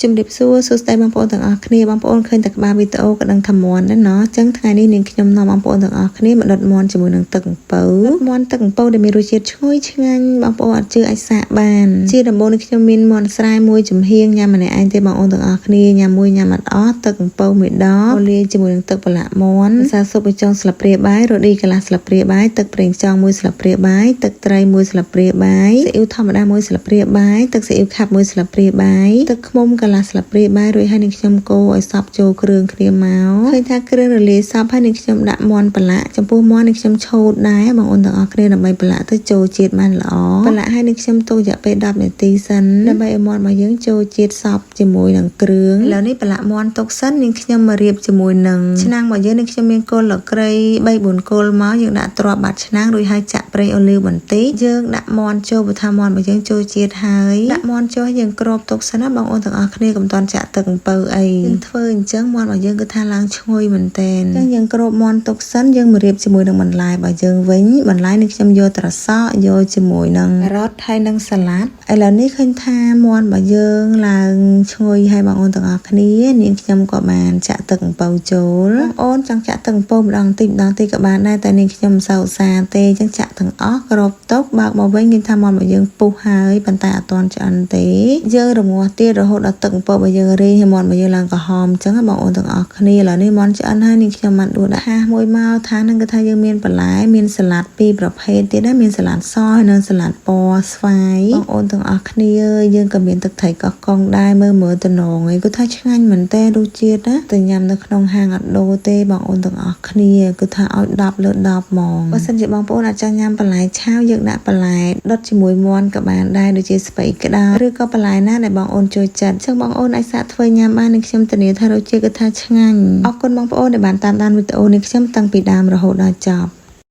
ជំរាបសួរសួស្តីបងប្អូនទាំងអស់គ្នាបងប្អូនឃើញតែក្បាលវីដេអូក៏ដឹងថាមាន់ដែរណោះអញ្ចឹងថ្ងៃនេះនាងខ្ញុំនាំបងប្អូនទាំងអស់គ្នាមកដុតមាន់ជាមួយនឹងទឹកអំពៅមាន់ទឹកអំពៅដែលមានរសជាតិឈ្ងុយឆ្ងាញ់បងប្អូនអត់ជឿអាចសាកបានជាដំបូងនេះខ្ញុំមានមាន់ស្រែមួយចំហៀងញ៉ាំម្នាក់ឯងទេបងប្អូនទាំងអស់គ្នាញ៉ាំមួយញ៉ាំអត់អស់ទឹកអំពៅមួយដបលាយជាមួយនឹងទឹកប្រឡាក់មាន់សាស៊ុបបញ្ចុងស្លាបព្រាបាយរ៉ូឌីកន្លះស្លាបព្រាបាយទឹកប្រេងខ្យងមួយស្លាបព្រាបាយទឹកត្រីមួយស្លាបព្រាបាយស៊ីអ៊ីវធម្មតាមួយស្លាបព្រាបាយទឹកស៊ីអ៊ីវខាប់មួយស្លាបព្រាបាយទឹកឃ្មុំកន្លះស្លាបព្រាបាយរួចហើយនឹងខ្ញុំកូរឲ្យសព្វចូលគ្រឿងគ្នាមកឃើញថាគ្រឿងរលាយសព្វហើយនឹងខ្ញុំដាក់មាន់ប្រឡាក់ចំពោះមាន់នឹងខ្ញុំឆូតដែរបងប្អូនទាំងអស់គ្នាដើម្បីប្រឡាក់ទៅចូលជាតិបានល្អប្រឡាក់ហើយនឹងខ្ញុំទុករយៈពេល10នាទីសិនដើម្បីឲ្យមាន់របស់យើងចូលជាតិសព្វជាមួយនឹងគ្រឿងឥឡូវនេះប្រឡាក់មាន់ទុកសិននឹងខ្ញុំមករៀបជាមួយនឹងឆ្នាំងរបស់យើងនឹងខ្ញុំមានគល់លក្រី3-4គល់មកយើងដាក់ទ្រាប់បាត់ឆ្នាំងរួចហើយចាក់ប្រេងអូលីវបន្តិចយើងដាក់មាន់ចូលបើថាមាន់របស់យើងចូលជាតិហើយដាក់មាន់ចូលយើងគ្របទុកសិនណាបងប្អូនទាំងអស់គ្នាកុំតន់ចាក់ទឹកអំពៅអីយើងធ្វើអញ្ចឹងមាន់របស់យើងគឺថាឡើងឈ្ងុយមែនតើអញ្ចឹងយើងគ្របមាន់ទុកសិនយើងមករៀបជាមួយនឹងបន្លែរបស់យើងវិញបន្លែនេះខ្ញុំយកត្រសក់យកជាមួយនឹងការ៉ុតហើយនឹងសាឡាត់ឥឡូវនេះឃើញថាមាន់របស់យើងឡើងឈ្ងុយហើយបងប្អូនទាំងអស់គ្នានាងខ្ញុំក៏បានចាក់ទឹកអំពៅចូលបងប្អូនចង់ចាក់ទឹកអំពៅម្ដងតិចម្ដងតិចក៏បានដែរតែនាងខ្ញុំមិនសូវឧស្សាហ៍ទេអញ្ចឹងចាក់ទាំងអស់គ្របទុកបើកមកវិញឃើញថាមាន់របស់យើងពុះហើយប៉ុន្តែអត់ទាន់ឆ្អិនទេយើងរងាស់ទៀតរហូតដល់ទឹកអំពៅរបស់យើងរីងហើយមាន់របស់យើងឡើងក្រហមអញ្ចឹងបងប្អូនទាំងអស់គ្នាឥឡូវនេះមាន់ឆ្អិនហើយនាងខ្ញុំបានដួសដាក់ហាសមួយមកថានឹងគឺថាយើងមានបន្លែមានសាឡាត់ពីរប្រភេទទៀតដែរមានសាឡាត់សហើយនិងសាឡាត់ពណ៌ស្វាយបងប្អូនទាំងអស់គ្នាយើងក៏មានទឹកត្រីកោះកុងដែរមើលតំណងឯងគឺថាឆ្ងាញ់មែនតើរសជាតិណាទៅញ៉ាំនៅក្នុងហាងអត់ដូរទេបងប្អូនទាំងអស់គ្នាគឺថាឲ្យ10លើ10ហ្មងបើសិនជាបងប្អូនអាចចង់ញ៉ាំបន្លែឆាវយើងដាក់បន្លែដុតជាមួយមាន់ក៏បានដែរដូចជាស្ពៃក្តៅឬក៏បន្លែណាដែលបងប្អូនចូលចិត្តអញ្ចឹងបងប្អូនអាចសាកធ្វើញ៉ាំបាននឹងខ្ញុំធានាថារសជាតិគឺថាឆ្ងាញ់អរគុណបងប្អូនដែលបានតាមដានវីដេអូនេះខ្ញុំតាំងពីដើមរហូតដល់ចប់